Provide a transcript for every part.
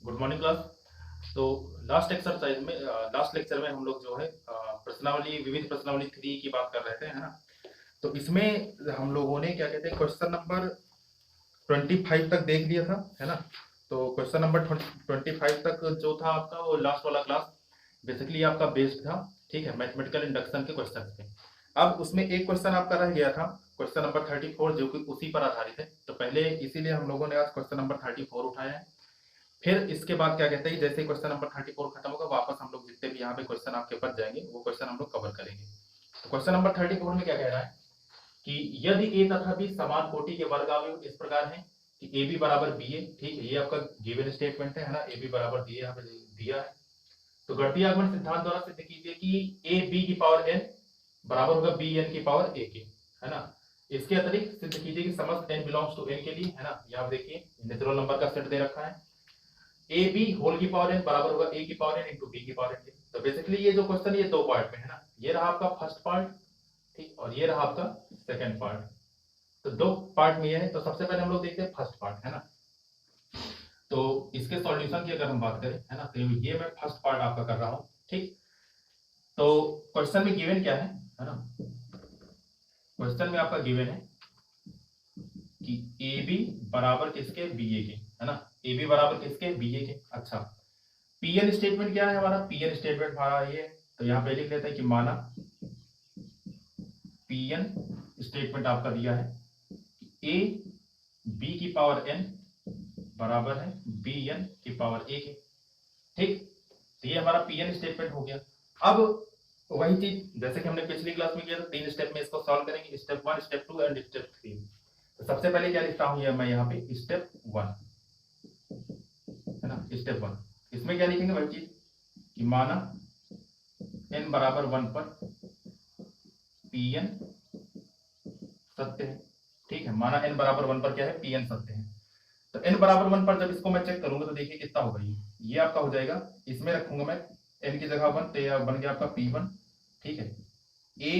Good morning class. तो last lecture में हम लोग जो है प्रश्नावली विविध प्रश्नावली 3 की बात कर रहे थे, है ना। तो इसमें हम लोगों ने क्या कहते हैं क्वेश्चन नंबर 25 तक देख लिया था, है ना। तो क्वेश्चन नंबर 25 तक जो था आपका वो लास्ट वाला क्लास बेसिकली आपका बेस्ड था, ठीक है, मैथमेटिकल इंडक्शन के क्वेश्चन पे। अब उसमें एक क्वेश्चन आपका रह गया था, क्वेश्चन नंबर 34, जो कि उसी पर आधारित है। तो पहले इसीलिए हम लोगों ने आज क्वेश्चन नंबर 34 उठाया है। फिर इसके बाद क्या कहते हैं, जैसे क्वेश्चन नंबर 34 खत्म होगा वापस हम लोग जितने भी यहाँ पे क्वेश्चन आपके बच जाएंगे वो क्वेश्चन हम लोग कवर करेंगे। तो क्वेश्चन नंबर 34 में क्या कह रहा है कि यदि ए तथा बी समान कोटि के वर्गावयव इस प्रकार है कि ए बी बराबर बी ए, ठीक है, ये आपका गिवन स्टेटमेंट है ना, ए बी बराबर बी ए यहाँ पे दिया है। तो गणितीय आगमन सिद्धांत द्वारा सिद्ध कीजिए कि ए बी की पावर एन बराबर होगा बी एन की पावर ए के, है ना। इसके अतिरिक्त सिद्ध कीजिए कि समस्त एन बिलोंग्स टू एन के लिए, है ना, यहाँ देखिए नेचुरल नंबर का सेट दे रखा है। ए बी होल की पावर एन बराबर होगा ए की पावर एन इंटू बी की पावर एन। तो बेसिकली ये जो क्वेश्चन ये दो पार्ट में है ना, ये रहा आपका फर्स्ट पार्ट, ठीक, और ये रहा आपका सेकंड पार्ट। तो दो पार्ट में ये है। तो सबसे पहले हम लोग देखते हैं फर्स्ट पार्ट, है ना। तो इसके सॉल्यूशन की अगर हम बात करें, है ना, तो ये मैं फर्स्ट पार्ट आपका कर रहा हूं, ठीक। तो क्वेश्चन में गिवन क्या है ना, क्वेश्चन में आपका गिवन है कि ए बी बराबर किसके बी ए के, है ना, ए बी बराबर किसके बी ए के। अच्छा, पीएन स्टेटमेंट क्या है हमारा, पीएन स्टेटमेंट हमारा ये, तो यहाँ पे लिख लेते हैं कि माना पीएन स्टेटमेंट आपका दिया है ए बी की पावर एन बराबर है बी एन की पावर ए के, ठीक। तो ये हमारा पीएन स्टेटमेंट हो गया। अब वही चीज जैसे कि हमने पिछली क्लास में किया था, 3 स्टेप में इसको सॉल्व करेंगे, स्टेप 1, स्टेप 2 एंड स्टेप 3। तो सबसे पहले क्या लिखता हूं, ये मैं यहाँ पे स्टेप 1, है ना, स्टेप 1। इसमें क्या लिखेंगे वही चीज कि माना एन बराबर 1 पर पीएन सत्य है, ठीक है। माना एन बराबर 1 पर क्या है, पीएन सत्य है। तो एन बराबर 1 पर जब इसको मैं चेक करूंगा तो देखिए कितना होगा, ये आपका हो जाएगा, इसमें रखूंगा मैं एन की जगह 1, तो यह बन गया आपका P1, ठीक है। ए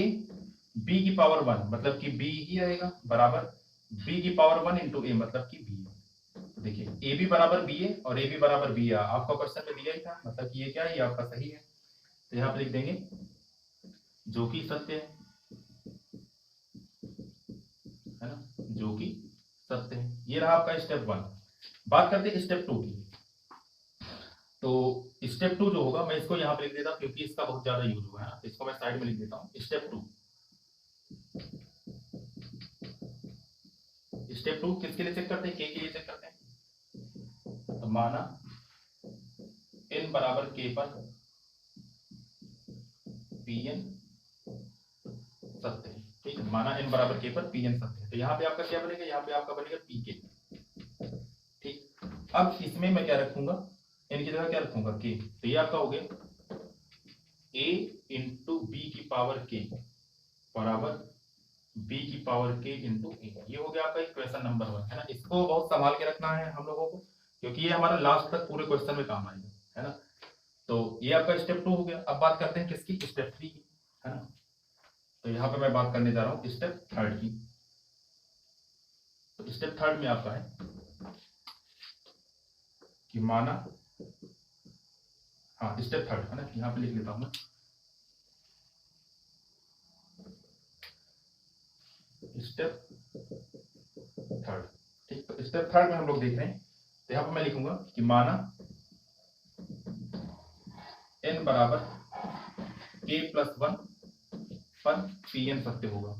बी की पावर 1 मतलब कि बी ही रहेगा बराबर बी की पावर 1 इंटू ए मतलब कि बी। तो देखिए ए बी बराबर बी ए और ए बी बराबर बी आ आपका क्वेश्चन में दिया ही था, मतलब कि ये क्या है, ये आपका सही है। तो यहाँ पे लिख देंगे जो कि सत्य है ना, जो कि सत्य है। ये रहा आपका स्टेप 1। बात करते हैं स्टेप 2 की। तो स्टेप 2 जो होगा, मैं इसको यहाँ पे लिख देता हूँ क्योंकि इसका बहुत ज्यादा यूज हुआ है ना, तो इसको मैं साइड में लिख देता हूँ। स्टेप 2, स्टेप 2 किसके लिए चेक करते हैं, के लिए चेक करते हैं। तो माना एन बराबर के पर पीएन सत्य है, ठीक है। माना एन बराबर के पर पीएन सत्य है। तो यहाँ पे आपका क्या बनेगा, यहाँ पे आपका बनेगा पी के, ठीक। अब इसमें मैं क्या रखूंगा, एन की जगह क्या रखूंगा, के। तो ये आपका हो गया ए इंटू बी की पावर के बराबर बी की पावर के इंटू ए। ये हो गया आपका इक्वेशन नंबर 1, है ना। इसको बहुत संभाल के रखना है हम लोगों को क्योंकि ये हमारा लास्ट तक पूरे क्वेश्चन में काम आएगा, है ना। तो ये आपका स्टेप 2 हो गया। अब बात करते हैं किसकी, स्टेप 3 की, है ना। तो यहाँ पे मैं बात करने जा रहा हूँ स्टेप 3 की। तो स्टेप 3 में आपका है कि माना, हाँ स्टेप 3 है ना, यहाँ पे लिख लेता हूँ मैं स्टेप 3, ठीक। तो स्टेप 3 में हम लोग देख रहे हैं, तो यहाँ पे मैं लिखूंगा कि माना एन बराबर के प्लस 1 पर पी एन सत्य होगा,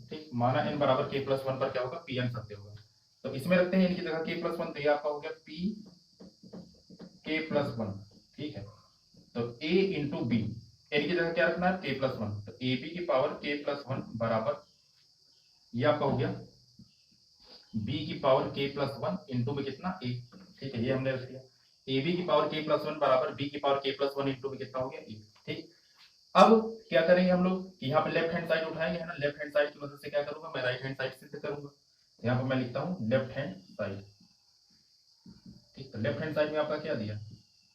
ठीक। माना एन बराबर के प्लस 1 पर क्या होगा, पी एन सत्य होगा। तो इसमें रखते हैं इनकी जगह के प्लस 1, तो ये आपका हो गया पी के प्लस 1, ठीक है। तो ए इंटू बी, एन की जगह क्या रखना है, के प्लस 1, तो ए बी की पावर के प्लस 1 बराबर ये आपका हो गया बी की पावर के प्लस 1 इंटू में कितना ए, ठीक है। ये हमने रख दिया ए बी की पावर के प्लस 1 बराबर बी की पावर के प्लस 1 इंटू में कितना हो गया ए, ठीक। अब क्या करेंगे हम लोग कि यहाँ पे लेफ्ट हैंड साइड उठाएंगे, है ना। लेफ्ट हैंड साइड की मदद से क्या करूंगा, मैं राइट हैंड साइड से करूंगा। यहाँ पे मैं लिखता हूँ लेफ्ट हैंड साइड, ठीक। तो लेफ्ट हैंड साइड में आपका क्या दिया,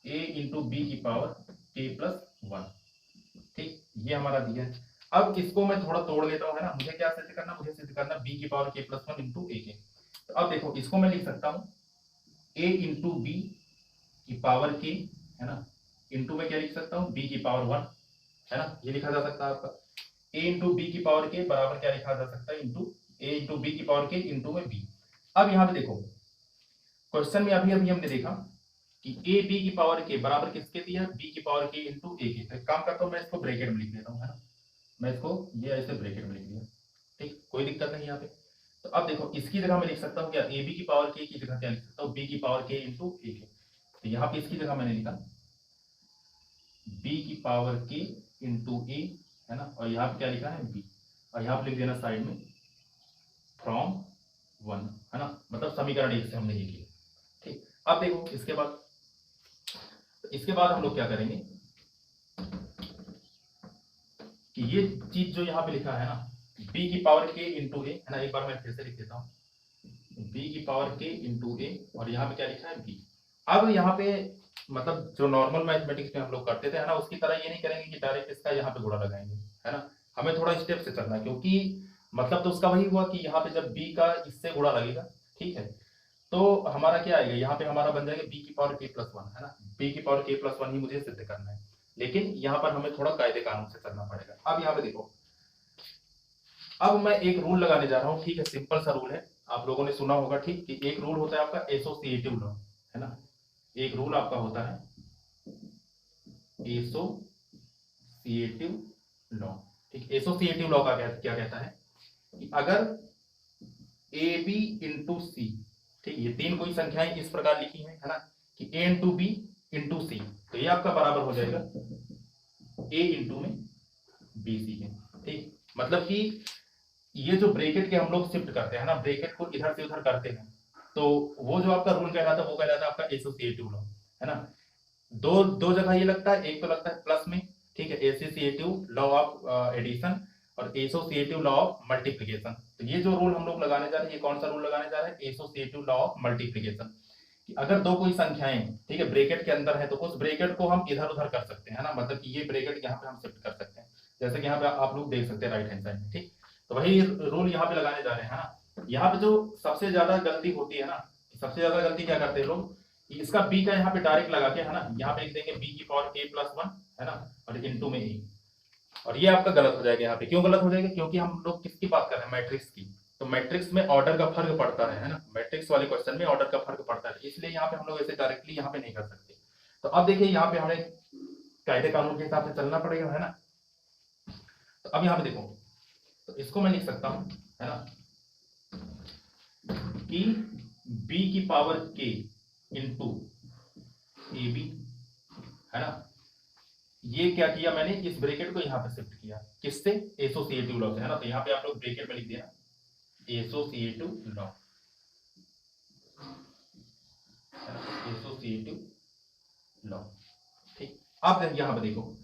ए इंटू बी की पावर के प्लस 1, ठीक, ये हमारा दिया है। अब इसको मैं थोड़ा तोड़ लेता हूँ, है ना। मुझे क्या सिद्ध करना, मुझे सिद्ध करना बी की पावर के प्लस 1 इंटू ए के। तो अब देखो इसको मैं लिख सकता हूँ a इंटू बी की पावर के, है ना, इंटू में क्या लिख सकता हूँ b की पावर 1, है ना, ये लिखा जा सकता है आपका a इंटू बी की पावर के बराबर क्या लिखा जा सकता है, इंटू a इंटू बी की पावर के इंटू में b। अब यहाँ पे देखो क्वेश्चन में अभी अभी हमने देखा कि ए बी की पावर के बराबर किसके दिया, बी की पावर के इंटू ए के। तो काम करता हूँ मैं इसको ब्रैकेट में लिख देता हूँ, है ना, मैं इसको ये ऐसे ब्रैकेट में लिख दिया, ठीक, कोई दिक्कत नहीं यहाँ पे। तो अब देखो इसकी जगह मैं लिख सकता हूँ क्या, ए बी की पावर के की जगह क्या लिख सकता हूँ, बी की पावर के इंटू ए के। तो यहाँ पे इसकी जगह मैंने लिखा बी की पावर के इंटू ए, है ना, और यहाँ पे क्या लिखा है बी, और यहाँ पे लिख देना साइड में फ्रॉम 1, है ना, मतलब समीकरण 1 से हमने ये किया, ठीक। अब देखो इसके बाद हम लोग क्या करेंगे कि ये चीज जो यहाँ पे लिखा है ना, b की पावर k इंटू ए, है ना, एक बार मैं फिर से लिख देता हूँ b की पावर k इंटू ए, और यहाँ पे क्या लिखा है b। अब यहाँ पे मतलब जो नॉर्मल मैथमेटिक्स में हम लोग करते थे, है ना, उसकी तरह ये नहीं करेंगे कि डायरेक्ट इसका यहाँ पे गुणा लगाएंगे, है ना, हमें थोड़ा स्टेप से चलना है, क्योंकि मतलब तो उसका वही हुआ कि यहाँ पे जब b का इससे गुणा लगेगा, ठीक है, तो हमारा क्या आएगा, यहाँ पे हमारा बन जाएगा b की पावर k प्लस 1, है ना, b की पावर k प्लस 1 ही मुझे सिद्ध करना है, लेकिन यहाँ पर हमें थोड़ा कायदे कानून से चलना पड़ेगा। अब यहाँ पे देखो, अब मैं एक रूल लगाने जा रहा हूँ, ठीक है, सिंपल सा रूल है, आप लोगों ने सुना होगा, ठीक, कि एक रूल होता है आपका एसोसिएटिव लॉ, है ना, एक रूल आपका होता है एसोसिएटिव लॉ, ठीक। एसोसिएटिव लॉ का क्या कहता है कि अगर ए बी इंटू सी, ठीक, ये तीन कोई संख्याएं इस प्रकार लिखी हैं, है ना, कि ए इंटू बी इंटू सी, तो ये आपका बराबर हो जाएगा ए इंटू में बी सी के, ठीक, मतलब कि ये जो ब्रैकेट के हम लोग शिफ्ट करते हैं ना, ब्रैकेट को इधर से उधर करते हैं, तो वो जो आपका रूल कहलाता है वो कहलाता है आपका एसोसिएटिव लॉ, है ना। दो दो जगह ये लगता है, एक तो लगता है प्लस में, ठीक है, एसोसिएटिव लॉ ऑफ एडिशन और एसोसिएटिव लॉ ऑफ मल्टीप्लिकेशन। तो ये जो रूल हम लोग लगाने जा रहे हैं, ये कौन सा रूल लगाने जा रहे हैं, एसोसिएटिव लॉ ऑफ मल्टीप्लिकेशन, कि अगर दो कोई संख्याएं, ठीक है, ब्रैकेट के अंदर है, तो उस ब्रैकेट को हम इधर उधर कर सकते हैं, है ना, मतलब कि ये ब्रैकेट यहाँ पे हम शिफ्ट कर सकते हैं, जैसे कि यहाँ पे आप लोग देख सकते हैं राइट हैंड साइड में, ठीक। तो वही रूल यहाँ पे लगाने जा रहे हैं, है ना। यहाँ पे जो सबसे ज्यादा गलती होती है ना, सबसे ज्यादा गलती क्या करते हैं लोग, इसका बी का यहाँ पे डायरेक्ट लगा के, है ना, यहाँ पे लिख देंगे बी की पावर k प्लस 1, है ना, और इंटू में ए, और ये आपका गलत हो जाएगा। यहाँ पे क्यों गलत हो जाएगा, क्योंकि हम लोग किसकी बात कर रहे हैं, मैट्रिक्स की, तो मैट्रिक्स में ऑर्डर का फर्क पड़ता है ना, मैट्रिक्स वाले क्वेश्चन में ऑर्डर का फर्क पड़ता है, इसलिए यहाँ पे हम लोग ऐसे डायरेक्टली यहाँ पे नहीं कर सकते। तो अब देखिए यहाँ पे हमें कायदे कानून के हिसाब से चलना पड़ेगा, है ना। तो अब यहाँ पे देखो, तो इसको मैं लिख सकता हूँ, है ना, कि b की power k into A B, है ना, ये क्या किया मैंने, इस ब्रैकेट को यहाँ पे शिफ्ट किया, किससे, एसोसिएटिव लॉ से, है ना। तो यहाँ पे आप लोग ब्रैकेट में लिख देना एसोसिएटिव लॉ, एसोसिएटिव लॉ, ठीक। अब यहाँ पे देखो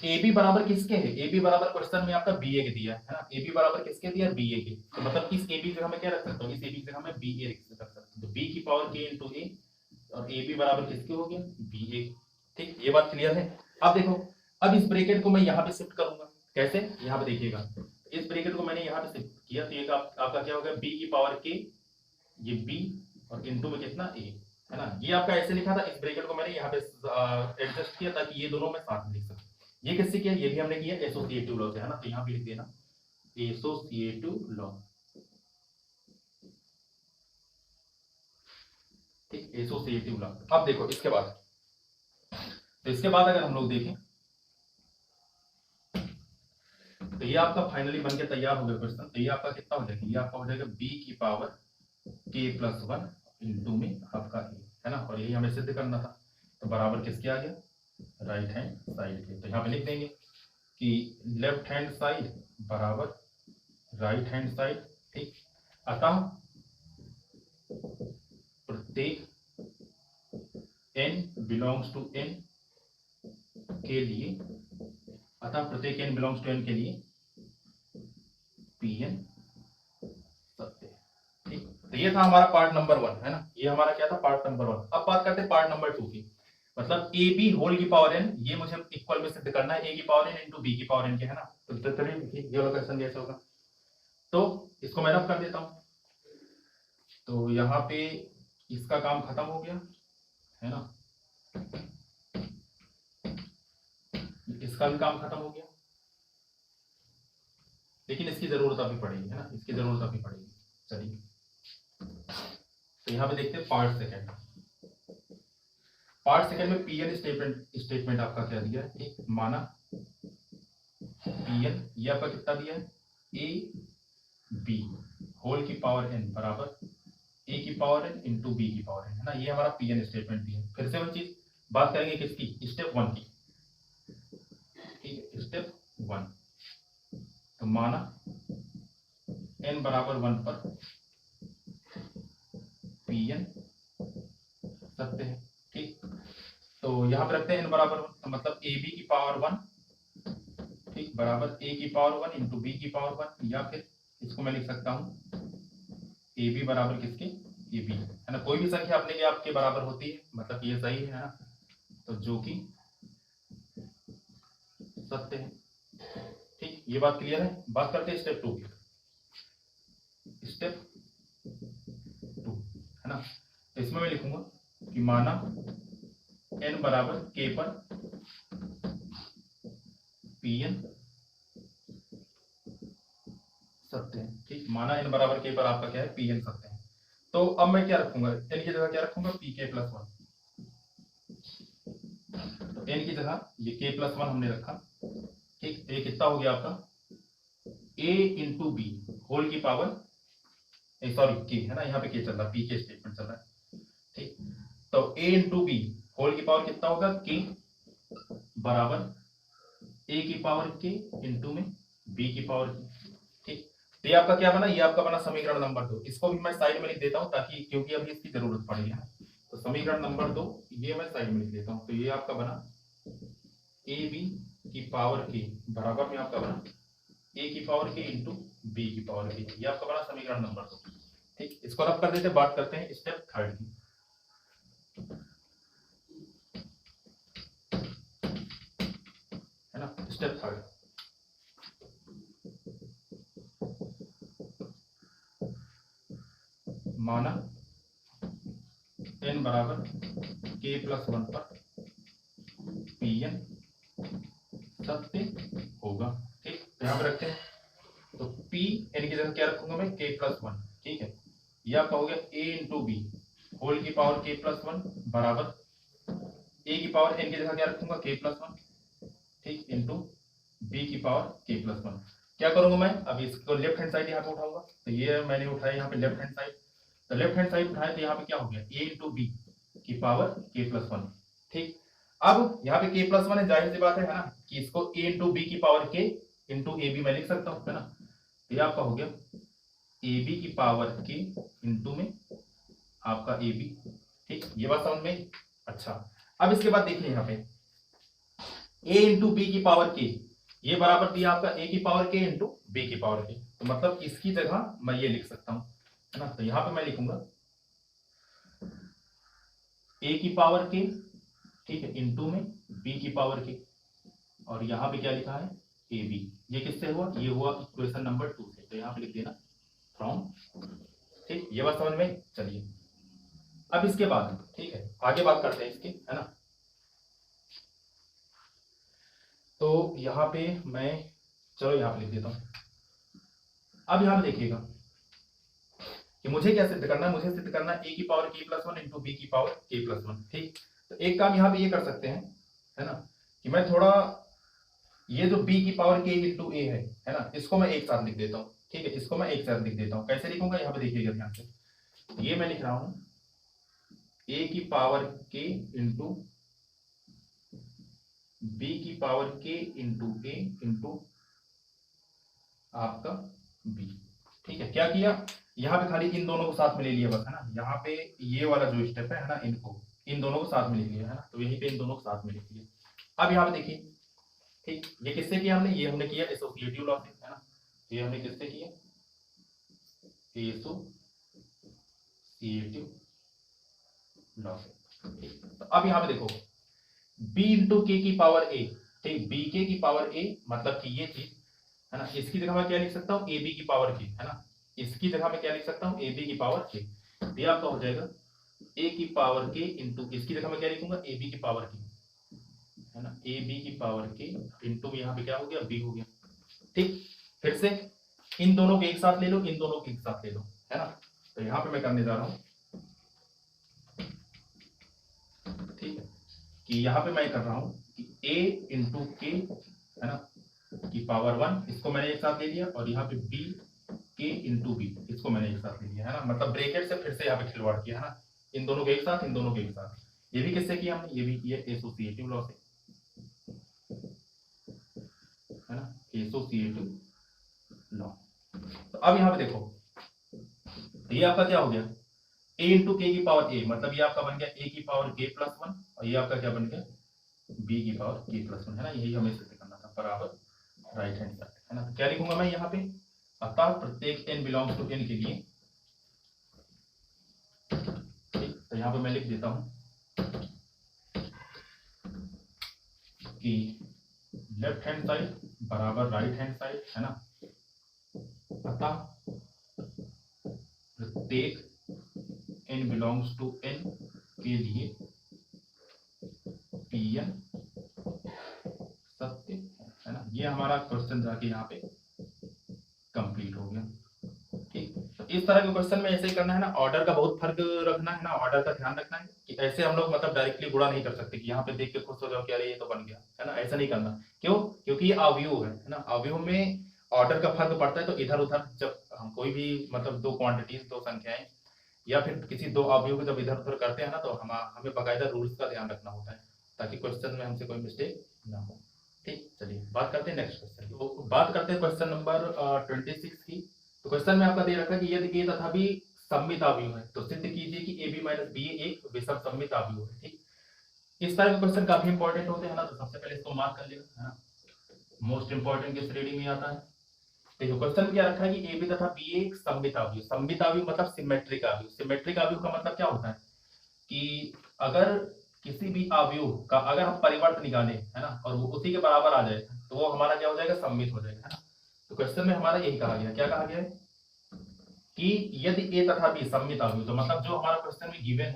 ए बी बराबर किसके है, ए बी बराबर क्वेश्चन में आपका बी ए के दिया है ना, ए बी बराबर किसके दिया, बी ए के, तो मतलब इस ए बी जगह में क्या रख सकता हूँ, इस ए बी जगह में बी ए रख सकता हूँ, तो बी की पावर के इंटू ए, और ए बी बराबर किसके हो गया, बी ए, ठीक, ये बात क्लियर है। अब देखो, अब इस ब्रैकेट को मैं यहाँ पे शिफ्ट करूंगा, कैसे, यहाँ पे देखिएगा, इस ब्रैकेट को मैंने यहाँ पे शिफ्ट किया, तो ये आपका क्या होगा, बी की पावर के, ये बी, और इंटू में कितना ए, है ना, ये आपका ऐसे लिखा था, इस ब्रैकेट को मैंने यहाँ पे एडजस्ट किया ताकि ये दोनों में साथ में लिख सकूं। ये किससे किया, ये भी हमने किया एसोसिएटिव लॉ से, है ना, तो यहाँ पे लिख देना एसोसिएटिव लॉ, ठीक, एसोसिएटिव लॉ। अब देखो इसके बाद, तो इसके बाद अगर हम लोग देखें, तो ये आपका फाइनली बनके तैयार हो गया क्वेश्चन। तो ये आपका कितना हो जाएगा, ये आपका हो जाएगा b की पावर k प्लस 1 इंटू में आपका a, है ना, और यही हमें सिद्ध करना था, तो बराबर किसके आ गया, राइट हैंड साइड के। तो यहाँ पे लिख देंगे कि लेफ्ट हैंड साइड बराबर राइट हैंड साइड, ठीक। अतः प्रत्येक n बिलोंग्स टू n के लिए, अतः प्रत्येक n बिलोंग्स टू n के लिए Pn सत्य है, ठीक। तो ये था हमारा पार्ट नंबर 1, है ना, ये हमारा क्या था, पार्ट नंबर 1। अब बात करते हैं पार्ट नंबर 2 की, मतलब ए बी होल की पावर n, ये मुझे इक्वल में सिद्ध करना है, a की पावर n इंटू बी की पावर n के, है ना। तो चलिए ये वाला क्वेश्चन कैसे होगा, तो इसको मैं रफ कर देता हूं। तो यहाँ पे इसका काम खत्म हो गया है ना, इसका भी काम खत्म हो गया, लेकिन इसकी जरूरत अभी पड़ेगी है ना, इसकी जरूरत अभी पड़ेगी। चलिए तो यहाँ पे देखते हैं पार्ट सेकंड। पार्ट सेकंड में पीएन स्टेटमेंट आपका क्या दिया है, एक माना पीएन, ये आपका कितना दिया है, ए बी होल की पावर एन बराबर ए की पावर एन इंटू बी की पावर एन, है ना, ये हमारा पीएन स्टेटमेंट दिया है। फिर से वही चीज बात करेंगे किसकी, स्टेप वन की, ठीक है, स्टेप वन। तो माना एन बराबर 1 पर पीएन सत्य है, ठीक। तो यहां पर रखते हैं एन बराबर 1, तो मतलब ए बी की पावर 1, ठीक, बराबर ए की पावर 1 इंटू बी की पावर 1, या फिर इसको मैं लिख सकता हूं ए बी बराबर किसके, ए बी, है ना, कोई भी संख्या अपने लिए आपके बराबर होती है, मतलब ये सही है ना, तो जो कि सत्य है, ठीक, ये बात क्लियर है। बात करते हैं स्टेप 2 की। स्टेप 2 है ना, तो इसमें मैं लिखूंगा कि माना n बराबर k पर pn सत्य है, ठीक, माना n बराबर k पर आपका क्या है, pn सत्य है। तो अब मैं क्या रखूंगा, n की जगह क्या रखूंगा, pk प्लस 1। तो n की जगह ये k प्लस 1 हमने रखा, ठीक, तो ये कितना हो गया आपका a इंटू बी होल की पावर, सॉरी k है ना, यहाँ पे k चल रहा है, pk स्टेटमेंट चल रहा है, ठीक। तो a इंटू बी होल की पावर कितना होगा, k बराबर a की पावर k इंटू में b की पावर k, ठीक। तो ये आपका क्या बना, ये आपका बना समीकरण नंबर 2। इसको भी मैं साइड में लिख देता हूं ताकि, क्योंकि अभी इसकी जरूरत पड़ेगी ना, तो समीकरण नंबर 2 ये मैं साइड में लिख देता हूं। तो ये आपका बना ए बी की पावर k बराबर में आपका बना a की पावर k इंटू बी की पावर k, ये आपका बना समीकरण नंबर 2, ठीक। इसको रब कर देते, बात करते हैं स्टेप थर्ड की, है ना। स्टेप थर्ड, माना n बराबर k प्लस 1 पर pn सत्य होगा, ठीक। तो यहाँ पे रखते हैं, तो p n की जगह क्या रखूंगा मैं, k प्लस 1, ठीक है। ये आपका हो गया a इंटू बी होल की पावर k प्लस 1 बराबर a की पावर n की जगह क्या रखूंगा, k प्लस 1, ठीक, इंटू b की पावर k प्लस 1। क्या करूंगा मैं, अभी इसको लेफ्ट हैंड साइड यहाँ पे उठाऊंगा, तो ये मैंने उठाया यहाँ पे लेफ्ट हैंड साइड, तो लेफ्ट हैंड साइड उठाए तो यहाँ पे क्या हो गया, a इंटू बी की पावर k प्लस 1, ठीक। अब यहाँ पे k प्लस 1 है, जाहिर सी बात है ना, कि इसको a इंटू बी की power k into A B मैं लिख सकता हूँ, है ना। तो ये आपका हो गया ए बी की पावर k इंटू में आपका ए बी, ठीक, ये बात समझ में। अच्छा, अब इसके बाद देखिए यहाँ पे a इंटू बी की पावर k, ये बराबर दिया आपका a की पावर k इंटू बी की पावर k, तो मतलब इसकी जगह मैं ये लिख सकता हूँ, है ना। तो यहाँ पे मैं लिखूंगा a की पावर k, ठीक है, इंटू में b की पावर k, और यहाँ पे क्या लिखा है ए बी, ये किससे हुआ, ये हुआ इक्वेशन नंबर 2 से, तो यहाँ पे लिख देना फ्रॉम, ठीक, ये बात समझ में। चलिए अब इसके बाद, ठीक है, आगे बात करते हैं इसकी, है ना। तो यहाँ पे मैं, चलो यहाँ पे लिख देता हूँ। अब यहाँ पे देखिएगा कि मुझे क्या सिद्ध करना है, मुझे सिद्ध करना है a की पावर k प्लस 1 इंटू बी की पावर k प्लस 1, ठीक। तो एक काम यहाँ पे ये कर सकते हैं, है ना, कि मैं थोड़ा ये जो b की पावर k इंटू ए है ना, इसको मैं एक साथ लिख देता हूँ, ठीक है, इसको मैं एक साथ लिख देता हूँ। कैसे लिखूंगा, यहाँ पे देखिएगा ध्यान से, ये मैं लिख रहा हूँ a की पावर k इंटू बी की पावर k इंटू ए इंटू आपका b, ठीक है। क्या किया, यहाँ पे खाली इन दोनों को साथ में ले लिया बस, है ना। यहाँ पे ये वाला जो स्टेप है ना, इनको इन दोनों को साथ में लिख लिया, है ना, तो यहीं पे इन दोनों को साथ में लिख लिया। अब यहाँ पे देखिए, ठीक, ये किससे किया हमने, ये हमने किया एसोसिएटिव लॉ से, है ना, ये हमने किससे किया, एसोसिएटिव लॉ से, ठीक। तो अब यहाँ पे देखो b इंटू के की पावर a, ठीक, बी के की पावर a, मतलब कि ये चीज, है ना, इसकी जगह मैं क्या लिख सकता हूँ, ए बी की पावर k, है ना, इसकी जगह मैं क्या लिख सकता हूँ, ए बी की पावर k। तो ये आपका हो जाएगा ए की पावर के इंटू, इसकी जगह मैं क्या लिखूंगा, ए बी की पावर के, है ना, ए बी की पावर के इंटू यहाँ पे क्या हो गया, बी हो गया। ठीक, फिर से इन दोनों के एक साथ ले लो, इन दोनों के एक साथ ले लो, है ना। तो यहाँ पे मैं करने जा रहा हूँ, ठीक है, कि यहाँ पे मैं कर रहा हूँ कि a इंटू के, है ना, की पावर 1, इसको मैंने एक साथ ले लिया, और यहाँ पे b के इंटू बी, इसको मैंने एक साथ ले लिया, है ना, मतलब ब्रेकेट से फिर से यहाँ पे खिलवाड़ किया, है ना, इन दोनों के एक साथ, इन दोनों के एक साथ। ये भी किससे किया हमने, ये भी किया एसोसिएटिव लॉ से, है ना, एसोसिएटिव लॉ। तो अब यहाँ पे देखो, ये आपका क्या हो गया, a इंटू के की पावर a, मतलब ये आपका बन गया a की पावर k प्लस 1, और ये आपका क्या बन गया, b की पावर k प्लस 1, है ना, यही हमें सिद्ध करना था, बराबर राइट हैंड साइड, है ना। तो क्या लिखूंगा मैं यहाँ पे, अतः प्रत्येक n बिलोंग्स टू n के लिए, ठीक, तो यहाँ पे मैं लिख देता हूं कि लेफ्ट हैंड साइड बराबर राइट हैंड साइड, है ना, अतः प्रत्येक n बिलोंग्स टू n के लिए Pn सत्य है ना। ये हमारा क्वेश्चन जाके यहाँ पे कंप्लीट हो गया। ठीक, तो इस तरह के क्वेश्चन में ऐसे ही करना है ना, ऑर्डर का बहुत फर्क रखना है ना, ऑर्डर का ध्यान रखना है कि ऐसे हम लोग मतलब डायरेक्टली गुणा नहीं कर सकते कि यहाँ पे देख के खुश हो जाओ कि अरे ये तो बन गया, है ना, ऐसा नहीं करना। क्यों, क्योंकि ये अवयव है ना, अवयव में ऑर्डर का फर्क पड़ता है, तो इधर उधर जब हम कोई भी मतलब दो क्वांटिटीज, दो संख्याएं या फिर किसी दो अवयव को जब इधर उधर करते हैं ना, तो हमें बकायदा रूल्स का ध्यान रखना होता है ताकि क्वेश्चन में हमसे कोई मिस्टेक ना हो। ठीक, चलिए बात करते हैं नेक्स्ट क्वेश्चन। तो बात करते हैं क्वेश्चन नंबर 26 की। तो क्वेश्चन में आपका दे रखा है कि यदि a तथा b सममित अवयव है तो सिद्ध कीजिए कि ab माइनस बी एक विषम सममित अवयव है। ठीक, इस तरह के क्वेश्चन काफी इंपॉर्टेंट होते हैं ना, तो सबसे पहले इसको मार्क कर लेगा, है ना, मोस्ट इंपॉर्टेंट किस रीडिंग में आता है। देखो क्वेश्चन में क्या रखा है कि ए बी तथा बी एक सममित अवयव, सममित अवयव मतलब सिमेट्रिक अवयव। सिमेट्रिक अवयव का मतलब क्या होता है कि अगर किसी भी अवयव का अगर हम परिवर्त निकालें, है ना, और वो उसी के बराबर आ जाए तो वो हमारा क्या हो जाएगा, सममित हो जाएगा, है ना। तो क्वेश्चन में हमारा यही कहा गया, क्या कहा गया है कि यदि ए तथा बी सममित अवयव, तो मतलब जो हमारा क्वेश्चन में गिवन है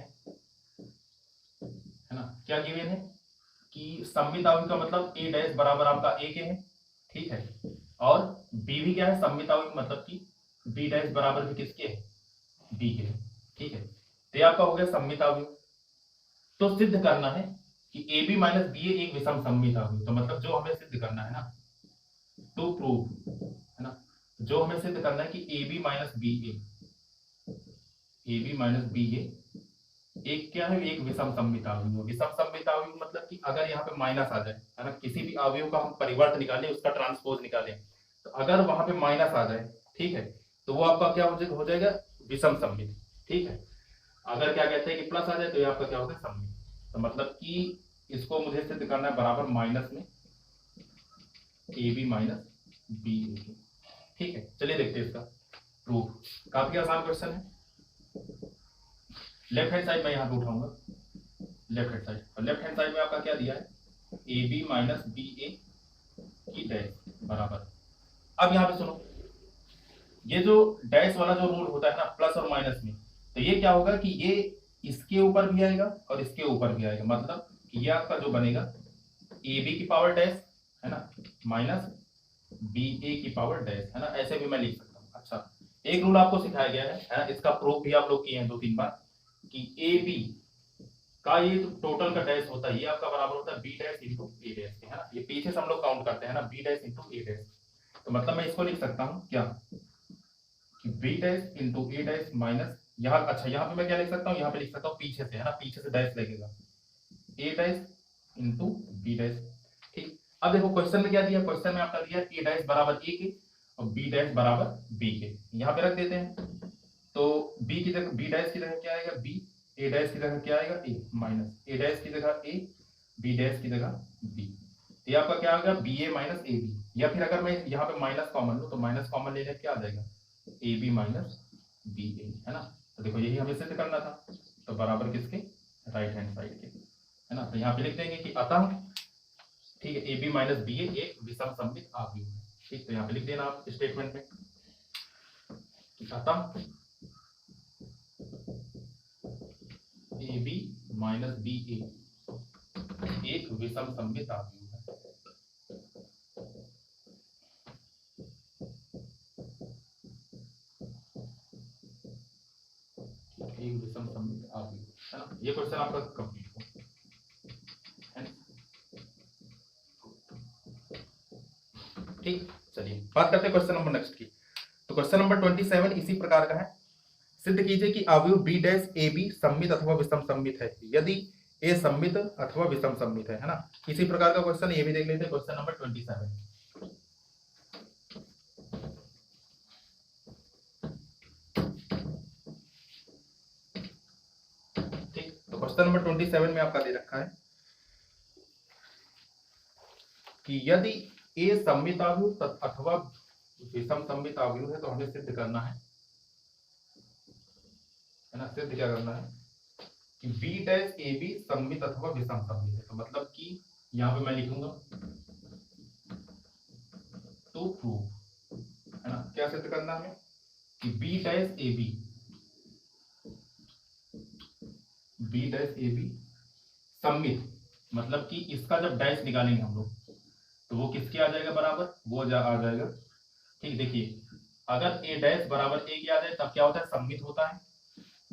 ना, क्या गिवन है कि सममित अवयव का मतलब ए डैश बराबर आपका ए के है, ठीक है, और बी भी क्या है, सममित अवयव मतलब कि बी डैश बराबर भी किसके है, बी के है, ठीक है। तो ये आपका हो गया सममित अवयव। तो सिद्ध करना है कि ए बी माइनस बी ए एक विषम सममित अवयव, तो मतलब जो हमें सिद्ध करना है ना, टू प्रूव, है ना, जो हमें सिद्ध करना है कि ए बी माइनस बी ए एक क्या है, एक विषम सममित अवयव। विषम सममित अवयव मतलब कि अगर यहाँ पे माइनस आ जाए, है ना, किसी भी अवयव का हम परिवर्त निकालें, उसका ट्रांसपोज निकालें, तो अगर वहां पे माइनस आ जाए, ठीक है, तो वो आपका क्या हो जाएगा, विषम सममित। ठीक है, अगर क्या कहते हैं कि प्लस आ जाए तो ये आपका क्या होगा, सममित। तो मतलब कि इसको मुझे सिद्ध करना है बराबर माइनस में ए बी माइनस बी ए। ठीक है, चलिए देखते हैं इसका प्रूफ। काफी आसान क्वेश्चन है। लेफ्ट हैंड साइड मैं यहाँ पे उठाऊंगा, लेफ्ट हैंड साइड, और लेफ्ट हैंड साइड में आपका क्या दिया है, ए बी माइनस बी ए की डैश बराबर। अब यहाँ पे सुनो, ये जो डैश वाला जो रूल होता है ना प्लस और माइनस में, तो ये क्या होगा कि ये इसके ऊपर भी आएगा और इसके ऊपर भी आएगा, मतलब ये आपका जो बनेगा ए बी की पावर डैश, है ना, माइनस बी ए की पावर डैश, है ना, ऐसे भी मैं लिख सकता हूँ। अच्छा, एक रूल आपको सिखाया गया है ना, इसका प्रूफ भी आप लोग किए हैं 2-3 बार कि ए बी का ये जो टोटल का डैश होता है ये आपका बराबर होता है बी डैश इंटू ए डैश के, है ना। ये पीछे से हम लोग काउंट करते हैं ना, बी डैश इंटू ए डैश। तो मतलब मैं इसको लिख सकता हूँ क्या, बी डैश इंटू ए डैश माइनस यहाँ, अच्छा यहाँ पे मैं क्या लिख सकता हूँ, यहाँ पे लिख सकता हूँ पीछे से, है ना, पीछे से डैश लगेगा, ए डैश इंटू बी डैश। ठीक, अब देखो क्वेश्चन में क्या दिया, क्वेश्चन में आपका दिया ए डैश बराबर ए के और बी डैश बराबर बी के, यहाँ पे रख देते हैं। तो बी की जगह, बी डैश की जगह क्या आएगा, बी, ए डैश की जगह क्या आएगा, ए, माइनस ए डैश की जगह ए, बी डैश की जगह बी। ये आपका क्या आ गया, B A minus A B, या फिर अगर मैं यहाँ पे माइनस कॉमन लूँ तो माइनस कॉमन लेने क्या आ जाएगा, ए बी माइनस बी ए, है ना। तो देखो यही हमें सिद्ध करना था, तो बराबर किसके, राइट हैंड साइड के, है ना। तो यहाँ पे लिख देंगे कि अतः, ठीक है, ए बी माइनस बी ए एक विषम सममित अवयव है। ठीक, तो यहाँ पे लिख देना आप स्टेटमेंट में कि अतः बी माइनस बी ए एक विषम सममित आव्यूह है। एक विषम सममित आव्यूह है ना। ये क्वेश्चन आपका कंप्लीट हो। ठीक, चलिए बात करते हैं क्वेश्चन नंबर नेक्स्ट की। तो क्वेश्चन नंबर 27 इसी प्रकार का है। सिद्ध कीजिए कि अवयव बी डैश ए बी सममित अथवा विषम सममित है यदि ए सममित अथवा विषम सममित है ना। इसी प्रकार का क्वेश्चन ये भी देख लेते हैं, क्वेश्चन नंबर 27। ठीक, तो क्वेश्चन नंबर 27 में आपका दे रखा है कि यदि ए सममित आव्यूह अथवा विषम सममित आव्यूह है तो हमें सिद्ध करना है ना। सिद्ध क्या करना है कि बी डैश ए बी सममित अथवा विषम सममित है। तो मतलब कि यहां पे मैं लिखूंगा टू प्रूव है ना। क्या सिद्ध करना है कि बी डैश ए बी सममित, मतलब कि इसका जब डैश निकालेंगे हम लोग तो वो किसके आ जाएगा बराबर, वो आ जाएगा। ठीक, देखिए अगर ए डैश बराबर ए के आ जाए तब क्या होता है, सममित होता है।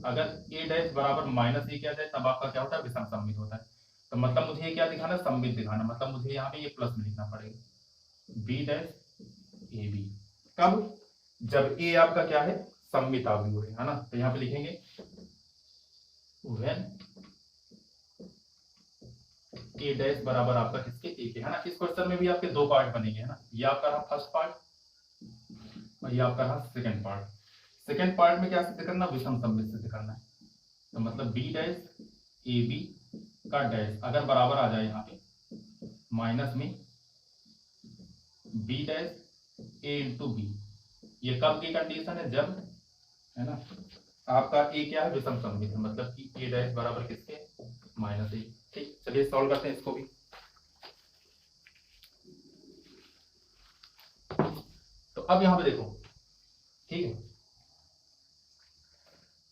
अगर ए डैश बराबर माइनस ए के आ जाए तब आपका क्या होता है, विषम सममित होता है। तो मतलब मुझे क्या दिखाना, सममित दिखाना। मतलब मुझे यहाँ पे ये प्लस में लिखना पड़ेगा बी डैश ए बी। कब, जब ए आपका क्या है, सममित आव्यूह है ना। तो यहाँ पे लिखेंगे व्हेन ए डैश बराबर आपका किसके, ए के, है ना। इस क्वेश्चन में भी आपके दो पार्ट बनेंगे है ना। ये आपका रहा फर्स्ट पार्ट और ये आपका रहा सेकंड पार्ट। सेकंड पार्ट में क्या सिद्ध करना, विषम सममित सिद्ध करना है। तो मतलब बी डैश ए बी का डैश अगर बराबर आ जाए यहाँ पे माइनस में बी डैश ए इंटू बी, ये कब की कंडीशन है, जब है ना आपका ए क्या है, विषम सममित है। मतलब कि ए डैश बराबर किसके, माइनस ए। ठीक, चलिए सॉल्व करते हैं इसको भी। तो अब यहां पे देखो, ठीक है,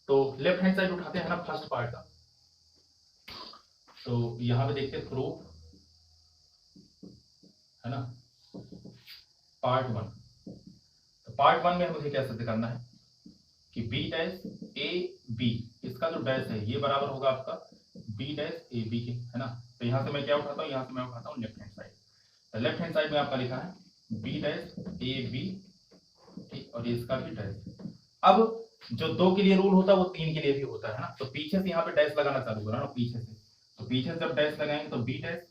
तो लेफ्ट हैंड साइड उठाते हैं ना फर्स्ट पार्ट का। तो यहां पे देखते हैं प्रूफ है ना, पार्ट 1। तो पार्ट 1 में मुझे क्या सिद्ध करना है कि बी डैश ए बी, इसका जो डैश है ये बराबर होगा आपका बी डैश ए बी के, है ना। तो यहां से मैं क्या उठाता हूं, यहां से मैं उठाता हूं लेफ्ट हैंड साइड। तो लेफ्ट हैंड साइड में आपका लिखा है बी डैश ए बी, ठीक, और इसका भी डैश। अब जो 2 के लिए रूल होता है वो 3 के लिए भी होता है ना। तो पीछे से यहाँ पे डैश लगाना चालू करो ना, पीछे से। तो पीछे से जब डैश लगाएंगे तो बी डैश,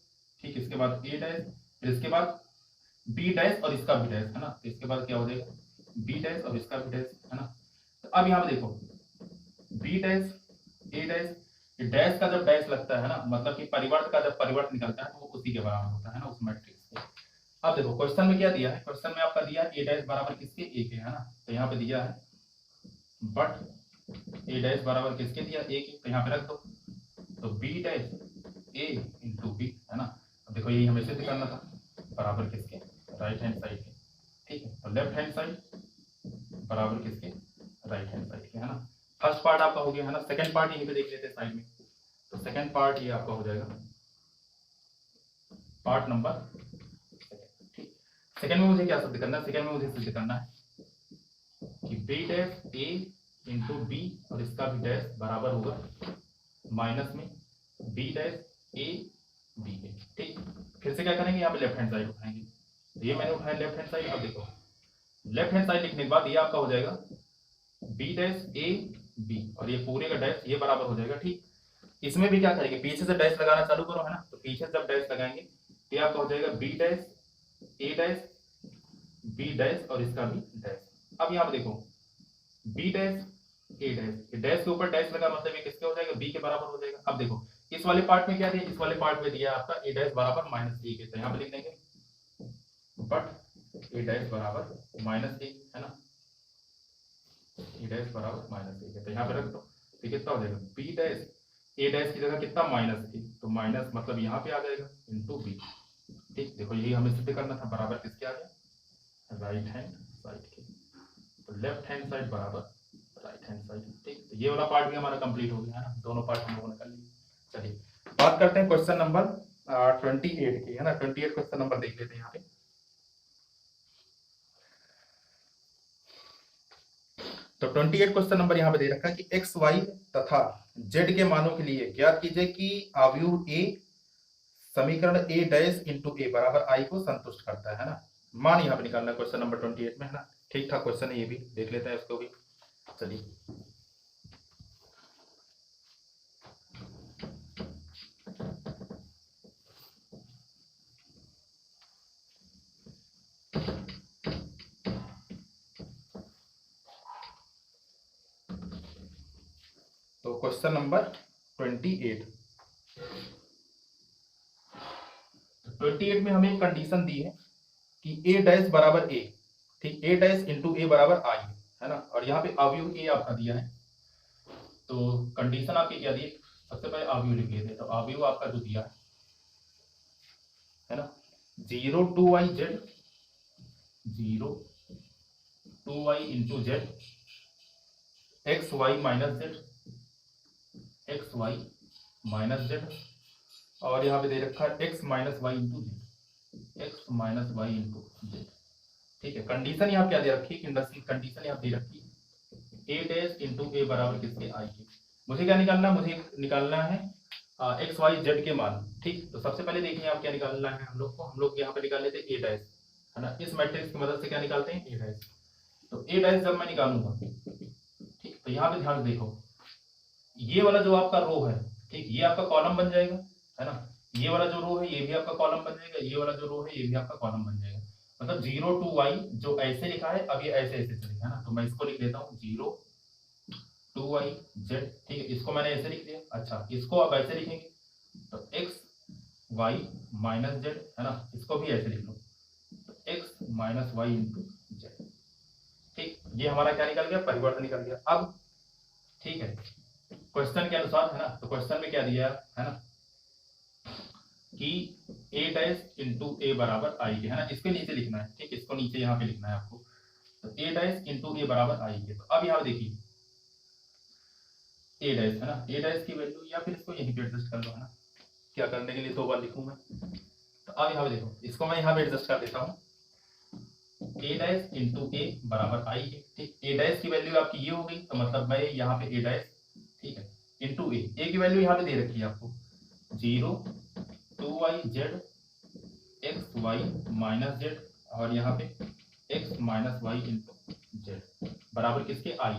ठीक, इसके बाद ए डैश, फिर इसके बाद बी डैश और इसका भी डैश, है ना। तो इसके बाद क्या हो जाएगा, बी डैश और इसका भी डैश, है ना। तो अब यहाँ पे देखो बी डैश ए डैश, डैश का जब डैश लगता है ना, मतलब कि परिवर्त का जब परिवर्त निकलता है तो वो उसी के बराबर होता है ना, उस मैट्रिक्स के। अब देखो क्वेश्चन में क्या दिया है, क्वेश्चन में आपका दिया है ए डैश बराबर किसके, ए के, है ना। तो यहाँ पे दिया है बट ए डैश बराबर किसके दिया, ए के। तो यहाँ पे रख दो, तो बी डैश ए इंटू बी, है ना। अब देखो यही हमें सिद्ध करना था, बराबर किसके, राइट हैंड साइड के। ठीक है, तो लेफ्ट हैंड साइड बराबर किसके, राइट हैंड साइड के, है ना। फर्स्ट पार्ट आपका हो गया, है ना। सेकंड पार्ट यहीं पे देख लेते हैं साइड में। तो सेकंड पार्ट ये आपका हो जाएगा पार्ट नंबर, ठीक। सेकंड में मुझे क्या सिद्ध करना है, सेकंड में मुझे सिद्ध करना है कि बी डैश ए इंटू बी और इसका भी डैश बराबर होगा माइनस में बी डैश ए बी के। ठीक, फिर से क्या करेंगे, यहाँ पे लेफ्ट हैंड साइड उठाएंगे। तो ये मैंने उठाया लेफ्ट हैंड साइड। अब देखो लेफ्ट हैंड साइड लिखने के बाद ये आपका हो जाएगा बी डैश ए बी और ये पूरे का डैश ये बराबर हो जाएगा। ठीक, इसमें भी क्या करेंगे, पीछे से डैश लगाना चालू करो, है ना। तो पीछे से जब डैश लगाएंगे तो ये आपका हो जाएगा बी डैश ए डैश बी डैश और इसका भी डैश। अब यहाँ पे देखो बी डैश ए डैश, डैश के ऊपर डैश लगा मतलब ये किसके हो जाएगा, बी के बराबर हो जाएगा। अब देखो इस वाले पार्ट में क्या दिया, इस वाले पार्ट में दिया आपका ए डैश बराबर माइनस ए के। तो यहाँ पे लिख देंगे बट ए डैश बराबर माइनस ए, है ना। ए डैश बराबर माइनस ए के, तो यहाँ पे रख दो। तो कितना हो जाएगा, बी डैश ए डैश की जगह कितना, माइनस ए। तो माइनस मतलब यहाँ पे आ जाएगा इंटू बी। ठीक, देखो यही हमें सिद्ध करना था, बराबर किसके आ गया, राइट हैंड साइड के। तो लेफ्ट हैंड साइड बराबर राइट हैंड साइड। ठीक, तो ये वाला पार्ट भी हमारा कंप्लीट हो गया है ना, दोनों पार्ट हम लोगों ने कर लिए। चलिए बात करते हैं क्वेश्चन नंबर 28 की, है ना। 28 क्वेश्चन नंबर देख लेते हैं यहाँ पे। तो 28 क्वेश्चन नंबर यहाँ पे दे रखा है कि एक्स वाई तथा जेड के मानों के लिए ज्ञात कीजिए कि आव्यूह ए समीकरण ए डैश इंटू ए बराबर आई को संतुष्ट करता है ना। मान यहाँ पे निकालना है क्वेश्चन नंबर 28 में, है ना। ठीक ठाक क्वेश्चन है, ये भी देख लेते हैं इसको भी। चलिए तो क्वेश्चन नंबर 28 में हमें एक कंडीशन दी है कि ए डैश बराबर ए, ठीक, ए डैश इंटू ए बराबर आई, है ना। और यहाँ पे अवयव ए आपका दिया है। तो कंडीशन आपकी क्या दी, सबसे पहले अवयव लिख लेते हैं। तो अवयव आपका जो दिया है ना, 0 two Y Z, 0 two Y into Z, X Y minus Z, X Y minus Z, और यहाँ पे दे रखा है X minus Y into Z, X minus Y into Z. ठीक है, कंडीशन यहाँ क्या दे रखी है, कंडीशन यहाँ दे रखी है ए डैश इंटू ए बराबर किसके, आई के। मुझे क्या निकालना है, मुझे निकालना है एक्स वाई जेड के मान। ठीक, तो सबसे पहले देखिए आप क्या निकालना है हम लोग को। हम लोग यहाँ पे निकाल लेते हैं ए डैश, है ना। इस मैट्रिक्स की मदद से क्या निकालते हैं, ए डैश। तो ए डैश जब मैं निकालूंगा, ठीक, तो यहाँ पे ध्यान देखो, ये वाला जो आपका रो है, ठीक, ये आपका कॉलम बन जाएगा, है ना। ये वाला जो रो है ये भी आपका कॉलम बन जाएगा, ये वाला जो रो है ये भी आपका कॉलम बन जाएगा। मतलब 0 टू वाई जो ऐसे लिखा है, अब ये ऐसे ऐसे चलेगा, है ना। तो मैं इसको लिख देता हूँ 0 टू वाई जेड, ठीक है, इसको मैंने ऐसे लिख दिया। अच्छा, इसको आप ऐसे लिखेंगे तो एक्स वाई माइनस जेड, है ना, इसको भी ऐसे लिख लो, तो X minus Y into Z. ठीक, ये हमारा क्या निकल गया, परिवर्तन निकल गया। अब ठीक है, क्वेश्चन के अनुसार, है ना, तो क्वेश्चन में क्या दिया है ना, कि ए डैश इंटू ए बराबर आई के, है ना। इसके नीचे लिखना है, ठीक, इसको नीचे यहाँ पे लिखना है आपको। तो ए डैश इंटू ए बराबर आई के। तो अब यहाँ देखिए ए डैश, है ना, ए डैश की वैल्यू, या फिर इसको यहीं पे एडजस्ट कर लो, है ना। क्या करने के लिए 2 बार लिखूं मैं। तो अब यहाँ पे देखो, इसको मैं यहाँ पे एडजस्ट कर देता हूँ, ए डैश इंटू ए बराबर आई के। ठीक, ए डैश की वैल्यू आपकी ये हो गई, तो मतलब मैं यहाँ पे ए डैश, ठीक है, इंटू ए की वैल्यू यहाँ पे दे रखी है आपको 0 two Y Z, X Y minus Z, और यहाँ पे X minus Y into Z बराबर किसके, आई।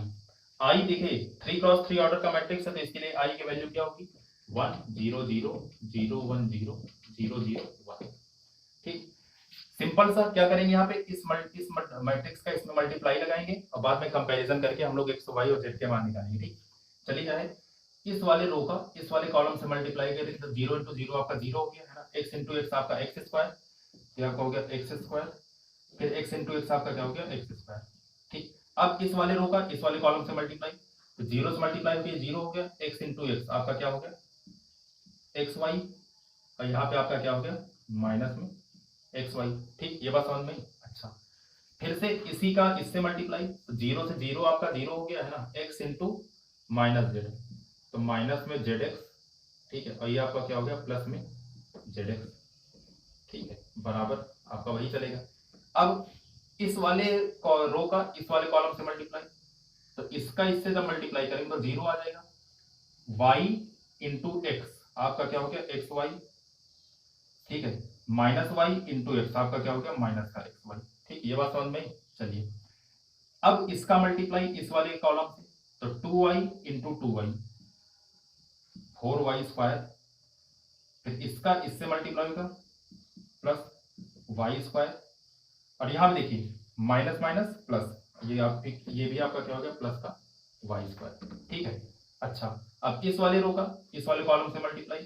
आई देखिए 3x3 ऑर्डर का मैट्रिक्स है, तो इसके लिए आई की वैल्यू क्या होगी, 1 0 0 0 1 0 0 0 1। ठीक, सिंपल सा क्या करेंगे यहाँ पे, इस मैट्रिक्स का इसमें मल्टीप्लाई लगाएंगे और बाद में कंपैरिजन करके हम लोग एक्स वाई और जेड के मान निकालेंगे। ठीक, चलिए जाए, इस वाले रो का इस वाले कॉलम से मल्टीप्लाई करेंगे तो 0 इंटू 0 आपका 0 हो गया, है ना। एक्स इंटू एक्स आपका एक्स स्क्वायर, ये आपका हो गया एक्स स्क्वायर, फिर एक्स इंटू एक्स आपका क्या हो गया, एक्स स्क्वायर। ठीक, अब इस वाले रो का इस वाले कॉलम से मल्टीप्लाई, तो 0 से मल्टीप्लाई होकर 0 हो गया, एक्स इंटू एक्स आपका क्या हो गया, एक्स वाई, और यहाँ पे आपका क्या हो गया, माइनस में एक्स वाई। ठीक, ये बात समझ में। अच्छा, फिर से इसी का इससे मल्टीप्लाई, तो 0 से 0 आपका 0 हो गया, है ना, एक्स इंटू माइनस जेड, तो माइनस में जेड एक्स, ठीक है, और ये आपका क्या हो गया, प्लस में जेड एक्स। ठीक है, बराबर आपका वही चलेगा। अब इस वाले रो का इस वाले कॉलम से मल्टीप्लाई, तो इसका इससे जब मल्टीप्लाई करेंगे तो 0 आ जाएगा, y इंटू एक्स आपका क्या हो गया, एक्स वाई, ठीक है, माइनस वाई इंटू एक्स आपका क्या हो गया, माइनस का एक्स वाई। ठीक, ये बात समझ में। चलिए, अब इसका मल्टीप्लाई इस वाले कॉलम से, तो 2y into 2y 4y square, फिर इसका इससे मल्टीप्लाई होगा प्लस वाई स्क्वायर, और यहाँ पे देखिए माइनस माइनस प्लस, ये भी आपका क्या हो गया, प्लस का वाई स्क्वायर। ठीक है, अच्छा, अब इस वाले रो का इस वाले कॉलम से मल्टीप्लाई,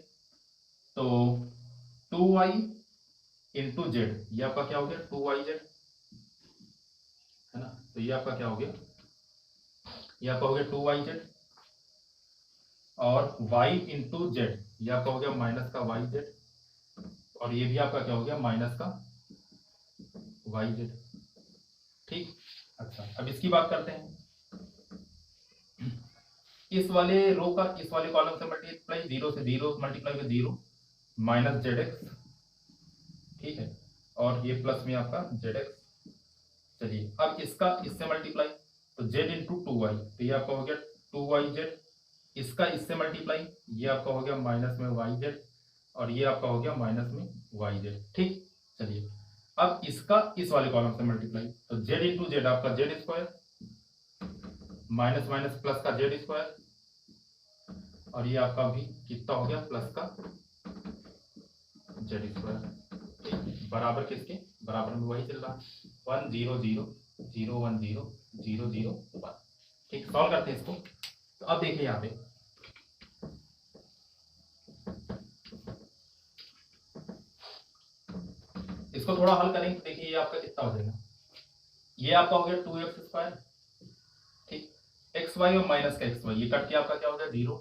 तो 2y इंटू जेड, ये आपका क्या हो गया, 2y जेड, है ना। तो ये आपका क्या हो गया, ये आपका हो गया 2y जेड, और y इंटू जेड ये आपका हो गया माइनस का वाई जेड, और ये भी आपका क्या हो गया, माइनस का वाई जेड। ठीक, अच्छा, अब इसकी बात करते हैं। इस वाले रो का इस वाले कॉलम से मल्टीप्लाई, 0 से 0 मल्टीप्लाई में 0 माइनस जेड एक्स, ठीक है, और ये प्लस में आपका जेड एक्स। चलिए अब इसका इससे मल्टीप्लाई, तो जेड इंटू टू वाई, तो ये आपका हो गया 2yz। इसका इससे मल्टीप्लाई, ये आपका हो गया माइनस में yz, और ये आपका हो गया माइनस में yz, ठीक। चलिए अब इसका इस वाले कॉलम से मल्टीप्लाई, तो जेड इंटू जेड आपका Z square, minus minus plus का जेड स्क्वायर, और ये आपका भी कितना हो गया प्लस का जेड स्क्वायर, ठीक, बराबर किसके बराबर में वही चल रहा है 1 0 0 0 1 0 0 0 1, ठीक। सॉल्व करते हैं इसको। तो अब देखिए यहाँ पे इसको थोड़ा हल करेंगे तो देखिए ये आपका कितना हो जाएगा, ये आपका हो गया 2x स्क्वायर, ठीक, एक्स वाई और माइनस का एक्स वाई ये कट के आपका क्या हो गया 0,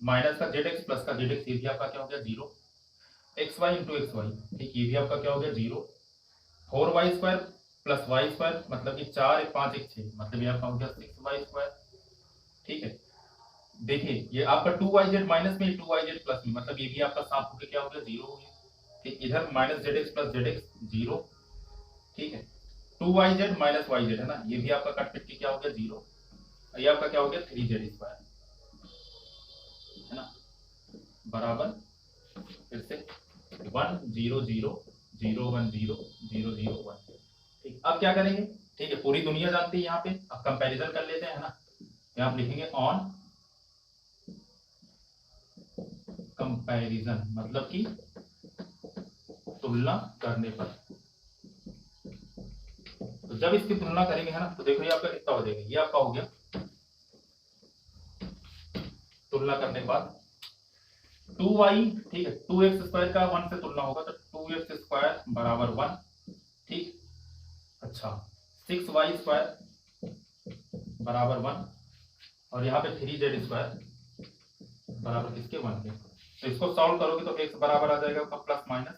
माइनस का जेड एक्स प्लस का जेड एक्स ये भी आपका क्या हो गया 0, X Y into X Y, ठीक, ये भी आपका क्या हो गया 0, 4y square plus Y square मतलब कि 4 1 5 1 6 मतलब ये आपका हो गया 6y स्क्वायर, ठीक है। देखिए ये आपका 2yz माइनस में 2yz प्लस में मतलब ये भी आपका साफ होकर क्या हो गया 0 हो गया, ठीक, इधर minus Z X plus Z x 0, ठीक है, 2yz माइनस yz है ना, ये भी आपका कट कट के क्या हो गया 0, ये आपका क्या हो गया 3z स्क्वायर, है ना, बराबर फिर से 1 0 0 0 1 0 0 0 1, ठीक। अब क्या करेंगे, ठीक है, पूरी दुनिया जानती है यहाँ पे, अब कंपैरिजन कर लेते हैं, है ना, यहाँ आप लिखेंगे ऑन कंपैरिजन मतलब कि तुलना करने पर, तो जब इसकी तुलना करेंगे, है ना, तो देखो ये आपका कितना हो जाएगा, ये आपका हो गया तुलना करने के बाद 2y, ठीक है, 2x स्क्वायर का 1 से तुलना होगा तो 2x स्क्वायर बराबर 1, ठीक। अच्छा 6y स्क्वायर बराबर 1, और यहाँ पे 3z स्क्वायर बराबर किसके 1 के, तो इसको सॉल्व करोगे तो x बराबर आ जाएगा आपका प्लस माइनस,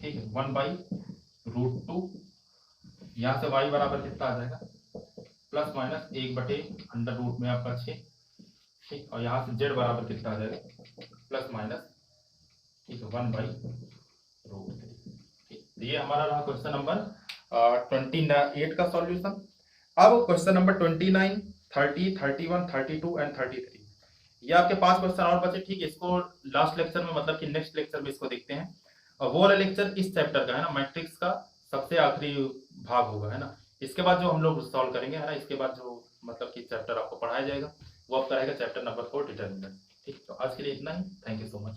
ठीक है, 1/√2, यहाँ से y बराबर कितना आ जाएगा प्लस माइनस 1/√, में आपका 6, ठीक, और यहाँ से z बराबर कितना आ जाएगा प्लस माइनस, ठीक है, 1/√3, ठीक। तो ये हमारा रहा क्वेश्चन नंबर 28 का सॉल्यूशन। अब क्वेश्चन नंबर 29 30 31 32 एंड 33, ये आपके 5 क्वेश्चन और बचे, ठीक है। इसको लास्ट लेक्चर में मतलब कि नेक्स्ट लेक्चर में इसको देखते हैं, और वो वाला लेक्चर इस चैप्टर का है ना, मैट्रिक्स का सबसे आखिरी भाग होगा, है ना। इसके बाद जो हम लोग सॉल्व करेंगे, है ना, इसके बाद जो मतलब कि चैप्टर आपको पढ़ाया जाएगा वो आपका रहेगा चैप्टर नंबर 4 डिटर्मिनेंट, ठीक। तो आज के लिए इतना ही, थैंक यू सो मच।